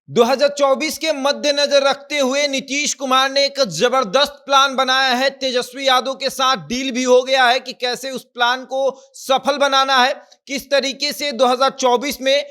2024 के मद्देनजर रखते हुए नीतीश कुमार ने एक जबरदस्त प्लान बनाया है। तेजस्वी यादव के साथ डील भी हो गया है कि कैसे उस प्लान को सफल बनाना है, किस तरीके से 2024 में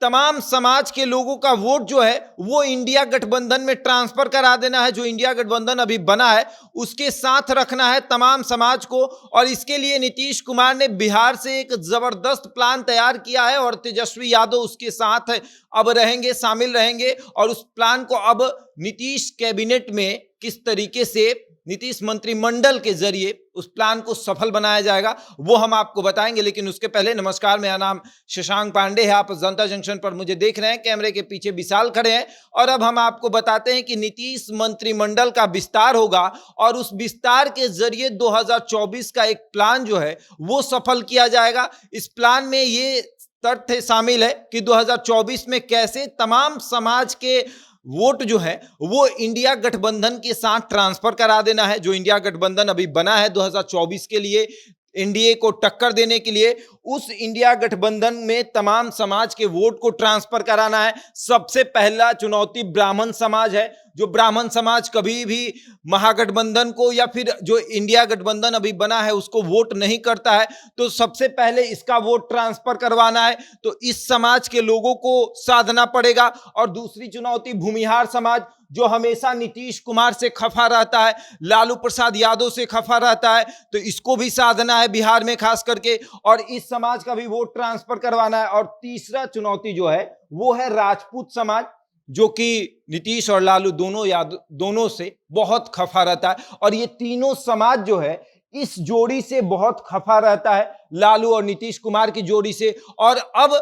तमाम समाज के लोगों का वोट जो है वो इंडिया गठबंधन में ट्रांसफर करा देना है। जो इंडिया गठबंधन अभी बना है उसके साथ रखना है तमाम समाज को, और इसके लिए नीतीश कुमार ने बिहार से एक जबरदस्त प्लान तैयार किया है और तेजस्वी यादव उसके साथ अब रहेंगे, शामिल रहेंगे। और उस प्लान को अब नीतीश कैबिनेट में किस तरीके से नीतीश मंत्रिमंडल के जरिए उस प्लान को सफल बनाया जाएगा वो हम आपको बताएंगे। लेकिन उसके पहले नमस्कार, मेरा नाम शशांक पांडे है। आप जनता जंक्शन पर मुझे देख रहे हैं, कैमरे के पीछे विशाल खड़े हैं। और अब हम आपको बताते हैं कि नीतीश मंत्रिमंडल का विस्तार होगा और उस विस्तार के जरिए 2024 का एक प्लान जो है वो सफल किया जाएगा। इस प्लान में ये तथ्य शामिल है कि 2024 में कैसे तमाम समाज के वोट जो है वो इंडिया गठबंधन के साथ ट्रांसफर करा देना है। जो इंडिया गठबंधन अभी बना है 2024 के लिए एनडीए को टक्कर देने के लिए, उस इंडिया गठबंधन में तमाम समाज के वोट को ट्रांसफर कराना है। सबसे पहला चुनौती ब्राह्मण समाज है। जो ब्राह्मण समाज कभी भी महागठबंधन को या फिर जो इंडिया गठबंधन अभी बना है उसको वोट नहीं करता है, तो सबसे पहले इसका वोट ट्रांसफर करवाना है। तो इस समाज के लोगों को साधना पड़ेगा। और दूसरी चुनौती भूमिहार समाज, जो हमेशा नीतीश कुमार से खफा रहता है, लालू प्रसाद यादव से खफा रहता है, तो इसको भी साधना है बिहार में खास करके, और इस समाज का भी वोट ट्रांसफर करवाना है। और तीसरा चुनौती जो है वो है राजपूत समाज, जो कि नीतीश और लालू दोनों से बहुत खफा रहता है। और ये तीनों समाज जो है इस जोड़ी से बहुत खफा रहता है, लालू और नीतीश कुमार की जोड़ी से। और अब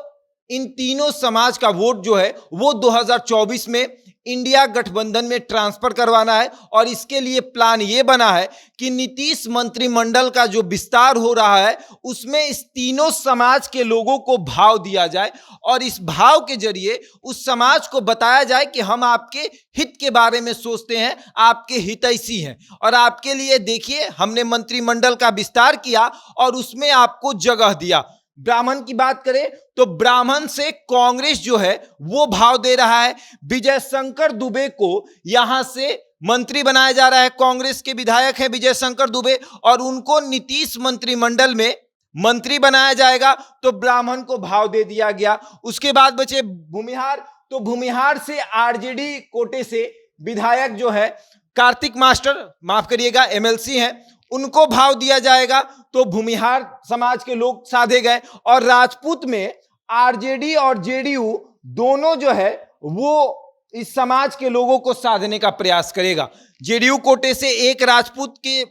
इन तीनों समाज का वोट जो है वो 2024 में इंडिया गठबंधन में ट्रांसफर करवाना है। और इसके लिए प्लान ये बना है कि नीतीश मंत्रिमंडल का जो विस्तार हो रहा है उसमें इस तीनों समाज के लोगों को भाव दिया जाए और इस भाव के जरिए उस समाज को बताया जाए कि हम आपके हित के बारे में सोचते हैं, आपके हितैषी हैं, और आपके लिए देखिए हमने मंत्रिमंडल का विस्तार किया और उसमें आपको जगह दिया। ब्राह्मण की बात करें तो ब्राह्मण से कांग्रेस जो है वो भाव दे रहा है। विजय शंकर दुबे को यहां से मंत्री बनाया जा रहा है। कांग्रेस के विधायक है विजय शंकर दुबे, और उनको नीतीश मंत्रिमंडल में मंत्री बनाया जाएगा, तो ब्राह्मण को भाव दे दिया गया। उसके बाद बचे भूमिहार, तो भूमिहार से आरजेडी कोटे से विधायक जो है कार्तिक मास्टर, माफ करिएगा एमएलसी हैं, उनको भाव दिया जाएगा, तो भूमिहार समाज के लोग साधे गए। और राजपूत में आरजेडी और जेडीयू दोनों जो है वो इस समाज के लोगों को साधने का प्रयास करेगा। जेडीयू कोटे से एक राजपूत के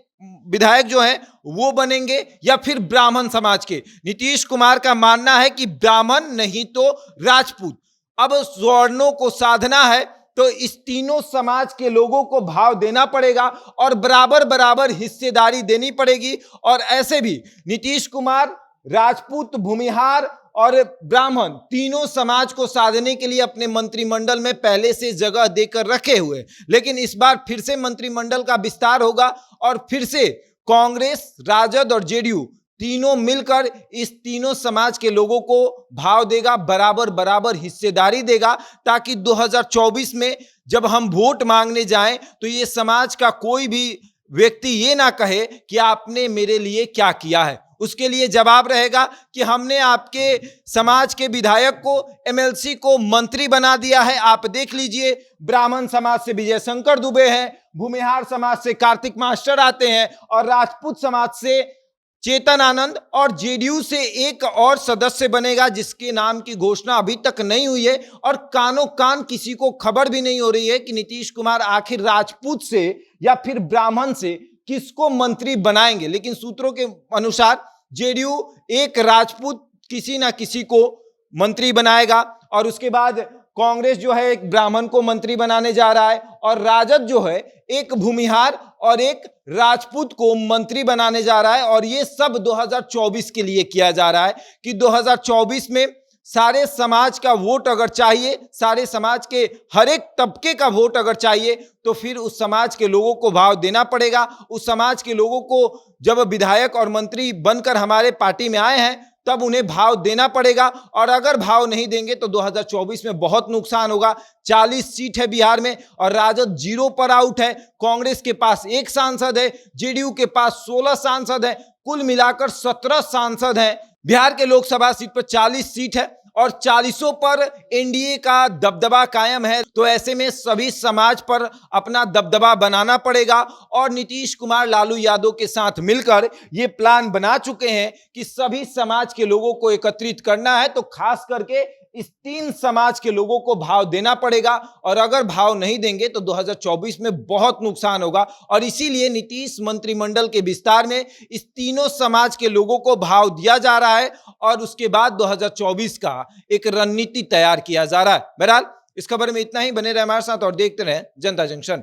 विधायक जो है वो बनेंगे या फिर ब्राह्मण समाज के। नीतीश कुमार का मानना है कि ब्राह्मण नहीं तो राजपूत। अब स्वर्णों को साधना है तो इस तीनों समाज के लोगों को भाव देना पड़ेगा और बराबर बराबर हिस्सेदारी देनी पड़ेगी। और ऐसे भी नीतीश कुमार राजपूत, भूमिहार और ब्राह्मण तीनों समाज को साधने के लिए अपने मंत्रिमंडल में पहले से जगह देकर रखे हुए, लेकिन इस बार फिर से मंत्रिमंडल का विस्तार होगा और फिर से कांग्रेस, राजद और जेडीयू तीनों मिलकर इस तीनों समाज के लोगों को भाव देगा, बराबर बराबर हिस्सेदारी देगा, ताकि 2024 में जब हम वोट मांगने जाएं तो ये समाज का कोई भी व्यक्ति ये ना कहे कि आपने मेरे लिए क्या किया है। उसके लिए जवाब रहेगा कि हमने आपके समाज के विधायक को, एमएलसी को मंत्री बना दिया है। आप देख लीजिए, ब्राह्मण समाज से विजय शंकर दुबे हैं, भूमिहार समाज से कार्तिक मास्टर आते हैं और राजपूत समाज से चेतन आनंद, और जेडीयू से एक और सदस्य बनेगा जिसके नाम की घोषणा अभी तक नहीं हुई है। और कानों कान किसी को खबर भी नहीं हो रही है कि नीतीश कुमार आखिर राजपूत से या फिर ब्राह्मण से किसको मंत्री बनाएंगे। लेकिन सूत्रों के अनुसार जेडीयू एक राजपूत किसी ना किसी को मंत्री बनाएगा, और उसके बाद कांग्रेस जो है एक ब्राह्मण को मंत्री बनाने जा रहा है, और राजद जो है एक भूमिहार और एक राजपूत को मंत्री बनाने जा रहा है। और ये सब 2024 के लिए किया जा रहा है कि 2024 में सारे समाज का वोट अगर चाहिए, सारे समाज के हर एक तबके का वोट अगर चाहिए, तो फिर उस समाज के लोगों को भाव देना पड़ेगा। उस समाज के लोगों को जब विधायक और मंत्री बनकर हमारे पार्टी में आए हैं तब उन्हें भाव देना पड़ेगा, और अगर भाव नहीं देंगे तो 2024 में बहुत नुकसान होगा। 40 सीट है बिहार में और राजद 0 पर आउट है। कांग्रेस के पास 1 सांसद है, जेडीयू के पास 16 सांसद है, कुल मिलाकर 17 सांसद हैं। बिहार के लोकसभा सीट पर 40 सीट है और 40 पर एनडीए का दबदबा कायम है। तो ऐसे में सभी समाज पर अपना दबदबा बनाना पड़ेगा और नीतीश कुमार लालू यादव के साथ मिलकर ये प्लान बना चुके हैं कि सभी समाज के लोगों को एकत्रित करना है। तो खास करके इस 3 समाज के लोगों को भाव देना पड़ेगा, और अगर भाव नहीं देंगे तो 2024 में बहुत नुकसान होगा। और इसीलिए नीतीश मंत्रिमंडल के विस्तार में इस तीनों समाज के लोगों को भाव दिया जा रहा है और उसके बाद 2024 का एक रणनीति तैयार किया जा रहा है। बहरहाल इस खबर में इतना ही। बने रहे हमारे साथ और देखते रहें जनता जंक्शन।